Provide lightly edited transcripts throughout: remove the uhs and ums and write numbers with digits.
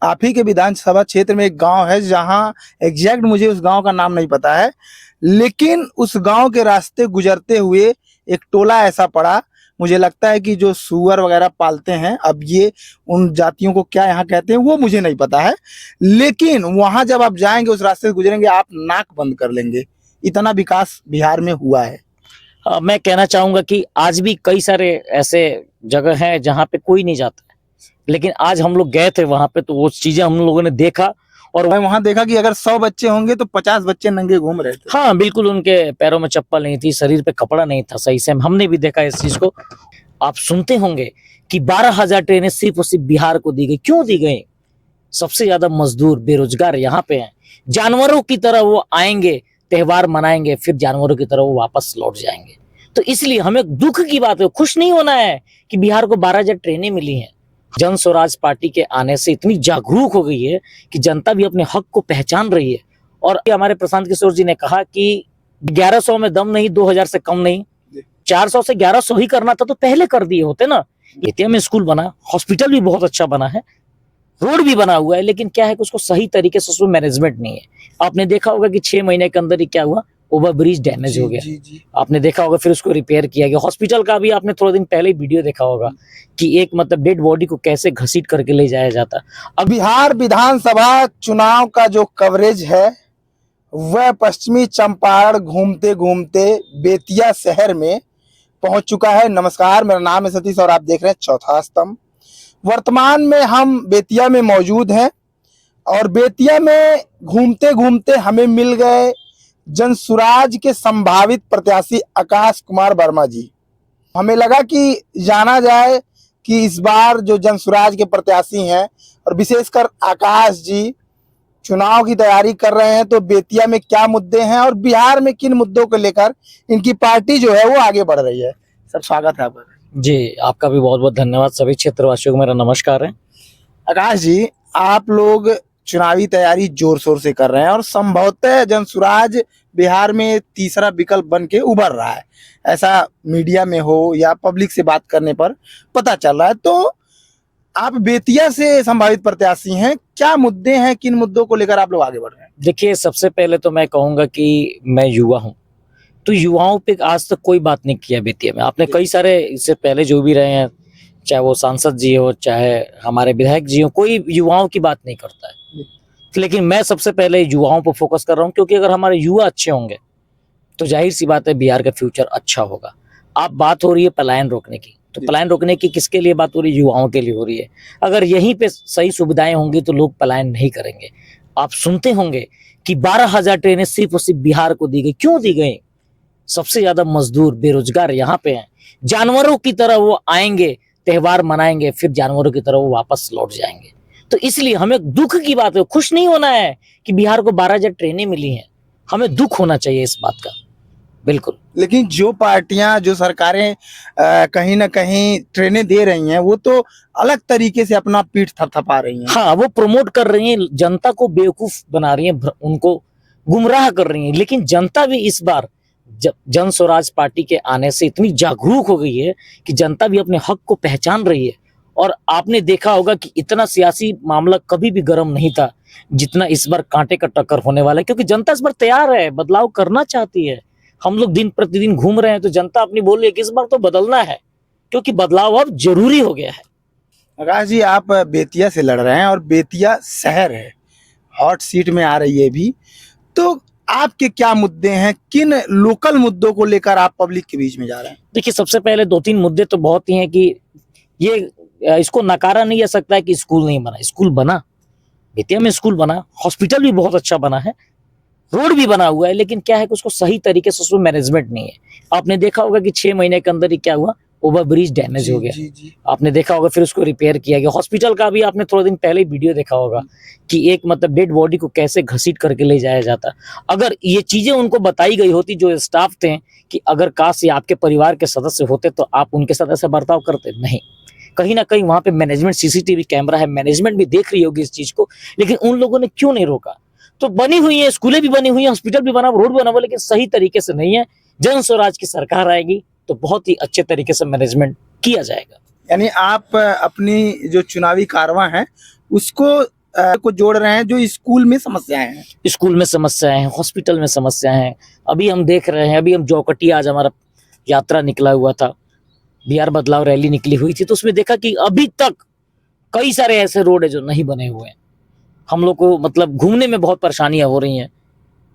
आप ही के विधानसभा क्षेत्र में एक गांव है जहां एग्जैक्ट मुझे उस गांव का नाम नहीं पता है, लेकिन उस गांव के रास्ते गुजरते हुए एक टोला ऐसा पड़ा। मुझे लगता है कि जो सुअर वगैरह पालते हैं, अब ये उन जातियों को क्या यहाँ कहते हैं वो मुझे नहीं पता है, लेकिन वहां जब आप जाएंगे उस रास्ते से गुजरेंगे आप नाक बंद कर लेंगे, इतना विकास बिहार में हुआ है। मैं कहना चाहूंगा कि आज भी कई सारे ऐसे जगह हैं जहाँ पे कोई नहीं जाता है, लेकिन आज हम लोग गए थे वहां पे तो वो चीजें हम लोगों ने देखा। और मैं वहां देखा कि अगर 100 बच्चे होंगे तो 50 बच्चे नंगे घूम रहे थे। हाँ बिल्कुल, उनके पैरों में चप्पल नहीं थी, शरीर पे कपड़ा नहीं था सही से, हमने भी देखा इस चीज को। आप सुनते होंगे कि 12,000 ट्रेनें सिर्फ और सिर्फ बिहार को दी गई। क्यों दी गई? सबसे ज्यादा मजदूर बेरोजगार यहाँ पे हैं। जानवरों की तरह वो आएंगे, त्योहार मनाएंगे, फिर जानवरों की तरह वो वापस लौट जाएंगे। तो इसलिए हमें दुख की बात है, खुश नहीं होना है कि बिहार को 12,000 ट्रेनें मिली हैं। जन स्वराज पार्टी के आने से इतनी जागरूक हो गई है कि जनता भी अपने हक को पहचान रही है। और हमारे प्रशांत किशोर जी ने कहा कि 1100 में दम नहीं, 2000 से कम नहीं, 400 से 1100 ही करना था तो पहले कर दिए होते ना। एटीएम में स्कूल बना, हॉस्पिटल भी बहुत अच्छा बना है, रोड भी बना हुआ है, लेकिन क्या है कि उसको सही तरीके से उसमें मैनेजमेंट नहीं है। आपने देखा होगा कि 6 महीने के अंदर ही क्या हुआ, ओवर ब्रिज डैमेज हो गया। जी। आपने देखा होगा, फिर उसको रिपेयर किया गया। हॉस्पिटल का भी आपने थोड़े दिन पहले ही वीडियो देखा होगा कि एक मतलब डेड बॉडी को कैसे घसीट करके ले जाया जाता। अब बिहार विधानसभा चुनाव का जो कवरेज है वह पश्चिमी चंपारण घूमते घूमते बेतिया शहर में पहुंच चुका है। नमस्कार, मेरा नाम है सतीश और आप देख रहे हैं चौथा स्तंभ। वर्तमान में हम बेतिया में मौजूद हैं और बेतिया में घूमते घूमते हमें मिल गए जनसुराज के संभावित प्रत्याशी आकाश कुमार वर्मा जी। हमें लगा कि जाना जाए कि इस बार जो जनसुराज के प्रत्याशी हैं और विशेषकर आकाश जी चुनाव की तैयारी कर रहे हैं, तो बेतिया में क्या मुद्दे हैं और बिहार में किन मुद्दों को लेकर इनकी पार्टी जो है वो आगे बढ़ रही है। सर, स्वागत है आपका। जी, आपका भी बहुत बहुत धन्यवाद। सभी क्षेत्रवासियों को मेरा नमस्कार है। आकाश जी, आप लोग चुनावी तैयारी जोर शोर से कर रहे हैं और संभवतः जनसुराज बिहार में तीसरा विकल्प बन के उभर रहा है, ऐसा मीडिया में हो या पब्लिक से बात करने पर पता चल रहा है। तो आप बेतिया से संभावित प्रत्याशी हैं, क्या मुद्दे हैं, किन मुद्दों को लेकर आप लोग आगे बढ़ रहे हैं? देखिए, सबसे पहले तो मैं कहूंगा कि मैं युवा हूँ, तो युवाओं पे आज तक कोई बात नहीं किया बेतिया में। आपने कई सारे इससे पहले जो भी रहे हैं, चाहे वो सांसद जी हो, चाहे हमारे विधायक जी हो, कोई युवाओं की बात नहीं करता है। लेकिन मैं सबसे पहले युवाओं पर फोकस कर रहा हूँ, क्योंकि अगर हमारे युवा अच्छे होंगे तो जाहिर सी बात है बिहार का फ्यूचर अच्छा होगा। आप बात हो रही है पलायन रोकने की, तो पलायन रोकने की किसके लिए बात हो रही है? युवाओं के लिए हो रही है। अगर यहीं पे सही सुविधाएं होंगी तो लोग पलायन नहीं करेंगे। आप सुनते होंगे कि 12,000 ट्रेनें सिर्फ और सिर्फ बिहार को दी गई। क्यों दी गई? सबसे ज्यादा मजदूर बेरोजगार यहाँ पे हैं। जानवरों की तरह वो आएंगे, त्योहार मनाएंगे, फिर जानवरों की तरह वो वापस लौट जाएंगे। तो इसलिए हमें दुख की बात है, खुश नहीं होना है कि बिहार को 12,000 ट्रेनें मिली हैं। हमें दुख होना चाहिए इस बात का, बिल्कुल। लेकिन जो पार्टियां, जो सरकारें कहीं ना कहीं ट्रेनें दे रही हैं, वो तो अलग तरीके से अपना पीठ थपथपा रही हैं। हाँ, वो प्रमोट कर रही हैं, जनता को बेवकूफ बना रही हैं, उनको गुमराह कर रही हैं। लेकिन जनता भी इस बार जन स्वराज पार्टी के आने से इतनी जागरूक हो गई है कि जनता भी अपने हक को पहचान रही है। और आपने देखा होगा कि इतना सियासी मामला कभी भी गर्म नहीं था जितना इस बार कांटे का टक्कर होने वाला है, क्योंकि जनता इस बार तैयार है, बदलाव करना चाहती है। हम लोग दिन प्रतिदिन घूम रहे हैं तो जनता अपनी बोल रही है कि इस बार तो बदलना है, क्योंकि बदलाव अब जरूरी हो गया है। आकाश जी, आप बेतिया से लड़ रहे हैं और बेतिया शहर है, हॉट सीट में आ रही है भी, तो आपके क्या मुद्दे हैं, किन लोकल मुद्दों को लेकर आप पब्लिक के बीच में जा रहे हैं? देखिए, सबसे पहले 2-3 मुद्दे तो बहुत ही हैं कि ये इसको नकारा नहीं जा सकता है कि स्कूल नहीं बना। स्कूल बना, बेतिया में स्कूल बना, हॉस्पिटल भी बहुत अच्छा बना है, रोड भी बना हुआ है, लेकिन क्या है कि उसको सही तरीके से उसमें मैनेजमेंट नहीं है। आपने देखा होगा कि 6 महीने के अंदर ही क्या हुआ, ओवर ब्रिज डैमेज हो गया। जी। आपने देखा होगा, फिर उसको रिपेयर किया गया। हॉस्पिटल का भी आपने थोड़े दिन पहले वीडियो देखा होगा कि एक मतलब डेड बॉडी को कैसे घसीट करके ले जाया जाता। अगर ये चीजें उनको बताई गई होती, जो स्टाफ थे, कि अगर काश ये आपके परिवार के सदस्य होते तो आप उनके साथ ऐसा बर्ताव करते नहीं। कहीं ना कहीं वहां पे मैनेजमेंट, सीसीटीवी कैमरा है, मैनेजमेंट भी देख रही होगी इस चीज को, लेकिन उन लोगों ने क्यों नहीं रोका? तो बनी हुई है, स्कूलें भी बनी हुई है, हॉस्पिटल भी बना, रोड बना हुआ, लेकिन सही तरीके से नहीं है। जन स्वराज की सरकार आएगी तो बहुत ही अच्छे तरीके से मैनेजमेंट किया जाएगा। यानी आप अपनी जो चुनावी कारवां है उसको को जोड़ रहे हैं जो स्कूल में समस्याएं हैं। स्कूल में समस्याएं हैं, हॉस्पिटल में समस्याएं हैं। अभी हम देख रहे हैं, अभी हम चौकटी, आज हमारा यात्रा निकला हुआ था, बिहार बदलाव रैली निकली हुई थी, तो उसमें देखा कि अभी तक कई सारे ऐसे रोड है जो नहीं बने हुए हैं। हम लोग को मतलब घूमने में बहुत परेशानियां हो रही हैं।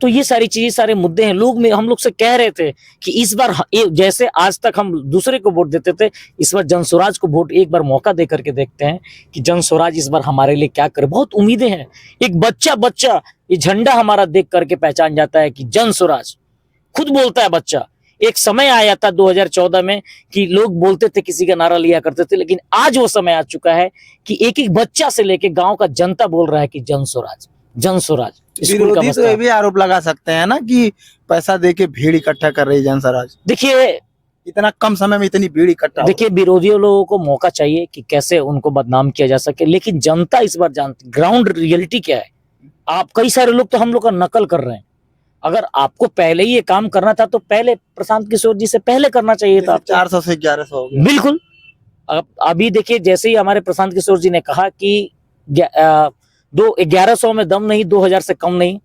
तो ये सारी चीजें, सारे मुद्दे हैं। हम लोग से कह रहे थे कि इस बार जैसे आज तक हम दूसरे को वोट देते थे, इस बार जन स्वराज को वोट एक बार मौका दे करके देखते हैं कि जन स्वराज इस बार हमारे लिए क्या करे। बहुत उम्मीदें हैं। एक बच्चा ये झंडा हमारा देख करके पहचान जाता है कि जन स्वराज, खुद बोलता है बच्चा। एक समय आया था 2014 में कि लोग बोलते थे, किसी का नारा लिया करते थे, लेकिन आज वो समय आ चुका है कि एक एक बच्चा से लेके गांव का जनता बोल रहा है कि जन स्वराज, जन स्वराज। विरोधी तो ये भी आरोप लगा सकते हैं ना कि पैसा दे के भीड़ इकट्ठा कर रही है जन स्वराज। देखिए, इतना कम समय में इतनी भीड़ इकट्ठा, देखिए विरोधियों लोगों को मौका चाहिए कि कैसे उनको बदनाम किया जा सके, लेकिन जनता इस बार जानती ग्राउंड रियलिटी क्या है। आप कई सारे लोग तो हम लोग का नकल कर रहे हैं। अगर आपको पहले ही ये काम करना था तो पहले प्रशांत किशोर जी से पहले करना चाहिए था। 400 से 1100 बिल्कुल। अभी देखिए, जैसे ही हमारे प्रशांत किशोर जी ने कहा कि 1100 में दम नहीं, 2000 से कम नहीं,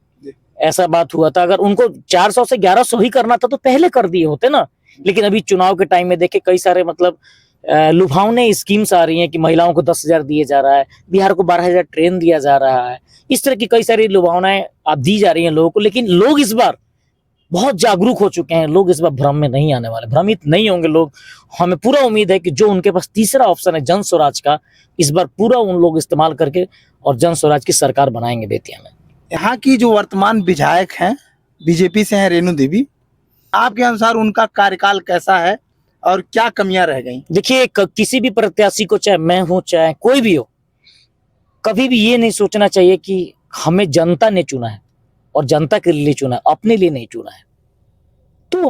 ऐसा बात हुआ था। अगर उनको 400 से 1100 ही करना था तो पहले कर दिए होते ना। लेकिन अभी चुनाव के टाइम में देखे कई सारे मतलब लुभावने स्कीम्स आ रही हैं कि महिलाओं को 10,000 दिए जा रहा है, बिहार को 12,000 ट्रेन दिया जा रहा है। इस तरह की कई सारी लुभावनाएं आप दी जा रही हैं लोगों को। लेकिन लोग इस बार बहुत जागरूक हो चुके हैं। लोग इस बार भ्रम में नहीं आने वाले, भ्रमित नहीं होंगे लोग। हमें पूरा उम्मीद है कि जो उनके पास तीसरा ऑप्शन है जन स्वराज का, इस बार पूरा उन लोग इस्तेमाल करके और जन स्वराज की सरकार बनाएंगे बेतिया में। यहाँ की जो वर्तमान विधायक हैं, बीजेपी से हैं, रेणु देवी, आपके अनुसार उनका कार्यकाल कैसा है और क्या कमियां रह गई? देखिए, किसी भी प्रत्याशी को, चाहे मैं हूं चाहे कोई भी हो, कभी भी ये नहीं सोचना चाहिए कि हमें जनता ने चुना है और जनता के लिए चुना है, अपने लिए नहीं चुना है। तो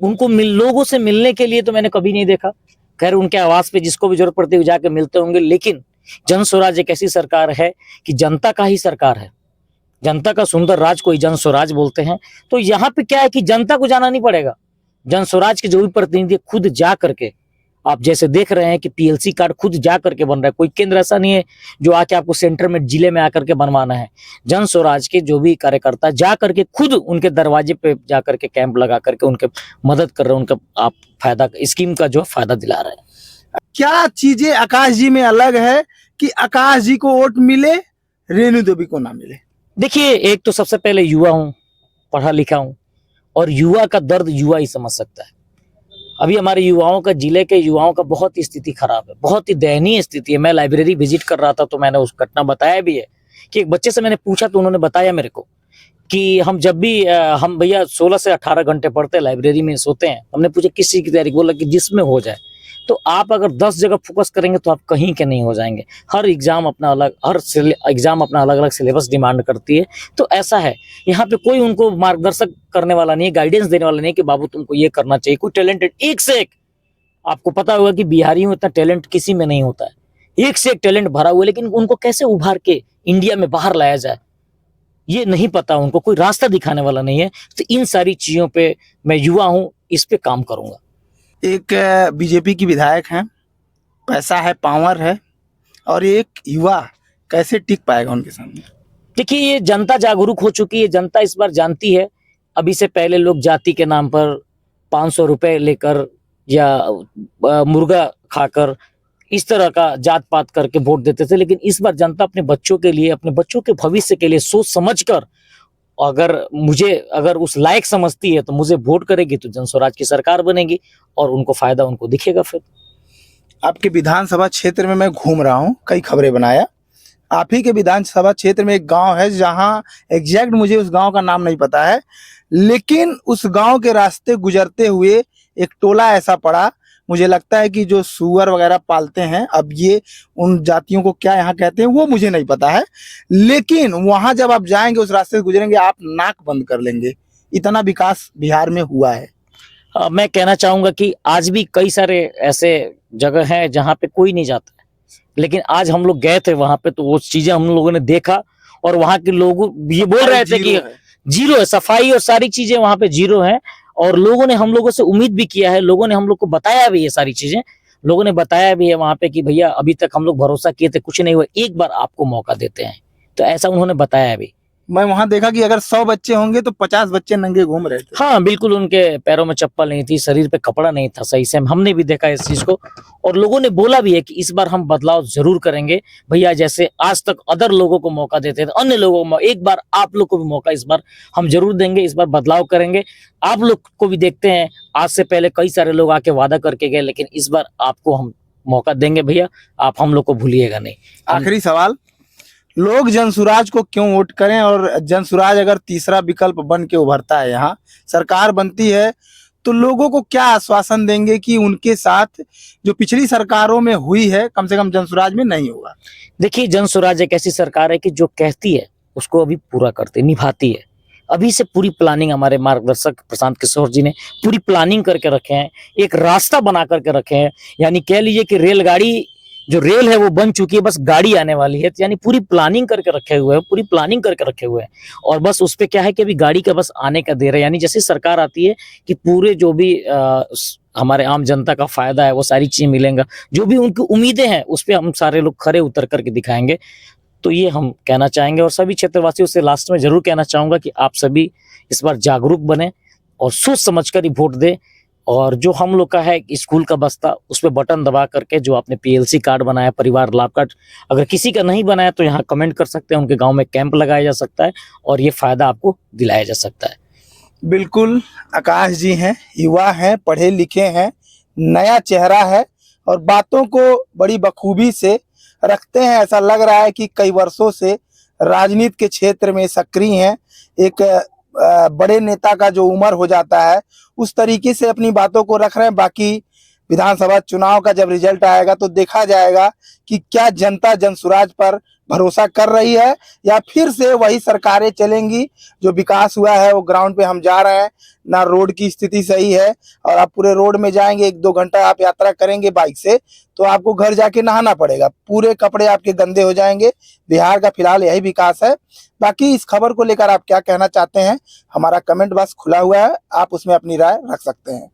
उनको लोगों से मिलने के लिए तो मैंने कभी नहीं देखा। खैर, उनके आवास पे जिसको भी जरूरत पड़ती है जाके मिलते होंगे। लेकिन जन स्वराज एक ऐसी सरकार है कि जनता का ही सरकार है। जनता का सुंदर राज कोई जन स्वराज बोलते हैं। तो यहाँ पे क्या है कि जनता को जाना नहीं पड़ेगा। जन स्वराज के जो भी प्रतिनिधि खुद जा करके, आप जैसे देख रहे हैं कि पीएलसी कार्ड खुद जा करके बन रहा है। कोई केंद्र ऐसा नहीं है जो आके आपको सेंटर में, जिले में आकर के बनवाना है। जन स्वराज के जो भी कार्यकर्ता जा करके खुद उनके दरवाजे पे जा करके कैंप लगा करके उनके मदद कर रहे हैं, उनका आप फायदा, स्कीम का जो फायदा दिला रहे हैं। क्या चीजें आकाश जी में अलग है कि आकाश जी को वोट मिले, रेणु देवी को ना मिले? देखिए, एक तो सबसे पहले युवा हूं, पढ़ा लिखा हूं, और युवा का दर्द युवा ही समझ सकता है। अभी हमारे युवाओं का, जिले के युवाओं का बहुत ही स्थिति खराब है, बहुत ही दयनीय स्थिति है। मैं लाइब्रेरी विजिट कर रहा था तो मैंने उस घटना बताया भी है कि एक बच्चे से मैंने पूछा तो उन्होंने बताया मेरे को कि हम जब भी हम भैया 16 से 18 घंटे पढ़ते हैं, लाइब्रेरी में सोते हैं। हमने पूछा किस चीज की तैयारी, बोला कि जिसमें हो जाए। तो आप अगर 10 जगह फोकस करेंगे तो आप कहीं के नहीं हो जाएंगे। हर एग्जाम अपना अलग अलग सिलेबस डिमांड करती है। तो ऐसा है, यहाँ पे कोई उनको मार्गदर्शक करने वाला नहीं है, गाइडेंस देने वाला नहीं है कि बाबू तुमको ये करना चाहिए। कोई टैलेंटेड, एक से एक, आपको पता होगा कि बिहारियों में इतना टैलेंट किसी में नहीं होता है। एक से एक टैलेंट भरा हुआ है, लेकिन उनको कैसे उभार के इंडिया में बाहर लाया जाए ये नहीं पता उनको, कोई रास्ता दिखाने वाला नहीं है। तो इन सारी चीजों पे मैं युवा हूँ, इस पे काम करूंगा। एक बीजेपी की विधायक हैं, पैसा है, पावर है, और एक युवा कैसे टिक पाएगा उनके सामने? देखिए, ये जनता जागरूक हो चुकी है। जनता इस बार जानती है। अभी से पहले लोग जाति के नाम पर 500 रुपए लेकर या मुर्गा खाकर इस तरह का जात पात करके वोट देते थे। लेकिन इस बार जनता अपने बच्चों के लिए, अपने बच्चों के भविष्य के लिए सोच समझकर, अगर उस लायक समझती है तो मुझे वोट करेगी, तो जन स्वराज की सरकार बनेगी और उनको फायदा उनको दिखेगा। फिर आपके विधानसभा क्षेत्र में मैं घूम रहा हूँ, कई खबरें बनाया। आप ही के विधानसभा क्षेत्र में एक गांव है जहां एग्जैक्ट मुझे उस गांव का नाम नहीं पता है, लेकिन उस गांव के रास्ते गुजरते हुए एक टोला ऐसा पड़ा, मुझे लगता है कि जो सुअर वगैरह पालते हैं, अब ये उन जातियों को क्या यहाँ कहते हैं वो मुझे नहीं पता है, लेकिन वहां जब आप जाएंगे, उस रास्ते से गुजरेंगे, आप नाक बंद कर लेंगे। इतना विकास बिहार में हुआ है। मैं कहना चाहूंगा कि आज भी कई सारे ऐसे जगह हैं जहाँ पे कोई नहीं जाता है, लेकिन आज हम लोग गए थे वहां पे, तो वो चीजें हम लोगों ने देखा और वहां के लोग ये बोल रहे थे कि जीरो है, सफाई और सारी चीजें वहां पे जीरो है। और लोगों ने हम लोगों से उम्मीद भी किया है, लोगों ने हम लोग को बताया भी ये सारी चीजें। लोगों ने बताया भी है वहां पे कि भैया अभी तक हम लोग भरोसा किए थे, कुछ नहीं हुआ, एक बार आपको मौका देते हैं, तो ऐसा उन्होंने बताया भी। मैं वहां देखा कि अगर 100 बच्चे होंगे तो 50 बच्चे नंगे घूम रहे थे। हाँ बिल्कुल, उनके पैरों में चप्पल नहीं थी, शरीर पे कपड़ा नहीं था सही से, हमने भी देखा इस चीज को, और लोगों ने बोला भी है कि इस बार हम बदलाव जरूर करेंगे भैया, जैसे आज तक अदर लोगों को मौका देते थे, अन्य लोगों को एक बार आप लोग को भी मौका इस बार हम जरूर देंगे, इस बार बदलाव करेंगे। आप लोग को भी देखते हैं, आज से पहले कई सारे लोग आके वादा करके गए, लेकिन इस बार आपको हम मौका देंगे भैया, आप हम लोग को भूलिएगा नहीं। आखिरी सवाल, लोग जनसुराज को क्यों वोट करें, और जनसुराज अगर तीसरा विकल्प बन के उभरता है, यहाँ सरकार बनती है, तो लोगों को क्या आश्वासन देंगे कि उनके साथ जो पिछली सरकारों में हुई है कम से कम जनसुराज में नहीं होगा? देखिए, जनसुराज एक ऐसी सरकार है कि जो कहती है उसको अभी पूरा करती, निभाती है। अभी से पूरी प्लानिंग हमारे मार्गदर्शक प्रशांत किशोर जी ने पूरी प्लानिंग करके रखे हैं, एक रास्ता बना करके रखे हैं, यानी कह लीजिए कि रेलगाड़ी जो रेल है वो बन चुकी है, बस गाड़ी आने वाली है, यानी पूरी प्लानिंग करके रखे हुए हैं, पूरी प्लानिंग करके रखे हुए हैं, और बस उस पे क्या है कि अभी गाड़ी का बस आने का देर है। यानी जैसे सरकार आती है कि पूरे जो भी हमारे आम जनता का फायदा है वो सारी चीजें मिलेंगे, जो भी उनकी उम्मीदें हैं उस पर हम सारे लोग खरे उतर करके दिखाएंगे। तो ये हम कहना चाहेंगे, और सभी क्षेत्रवासियों से लास्ट में जरूर कहना चाहूंगा कि आप सभी इस बार जागरूक बने और सोच समझ कर ही वोट दें, और जो हम लोग का है स्कूल का बस्ता, उस पर बटन दबा करके जो आपने पीएलसी कार्ड बनाया, परिवार लाभ कार्ड, अगर किसी का नहीं बनाया तो यहाँ कमेंट कर सकते हैं, उनके गांव में कैंप लगाया जा सकता है और ये फायदा आपको दिलाया जा सकता है। बिल्कुल, आकाश जी हैं, युवा हैं, पढ़े लिखे हैं, नया चेहरा है और बातों को बड़ी बखूबी से रखते हैं। ऐसा लग रहा है कि कई वर्षों से राजनीति के क्षेत्र में सक्रिय हैं। एक बड़े नेता का जो उम्र हो जाता है उस तरीके से अपनी बातों को रख रहे हैं। बाकी विधानसभा चुनाव का जब रिजल्ट आएगा तो देखा जाएगा कि क्या जनता जनसुराज पर भरोसा कर रही है या फिर से वही सरकारें चलेंगी। जो विकास हुआ है वो ग्राउंड पे हम जा रहे हैं, ना रोड की स्थिति सही है, और आप पूरे रोड में जाएंगे 1-2 घंटा आप यात्रा करेंगे बाइक से तो आपको घर जाके नहाना पड़ेगा, पूरे कपड़े आपके गंदे हो जाएंगे। बिहार का फिलहाल यही विकास है। बाकी इस खबर को लेकर आप क्या कहना चाहते हैं, हमारा कमेंट बॉक्स खुला हुआ है, आप उसमें अपनी राय रख सकते हैं।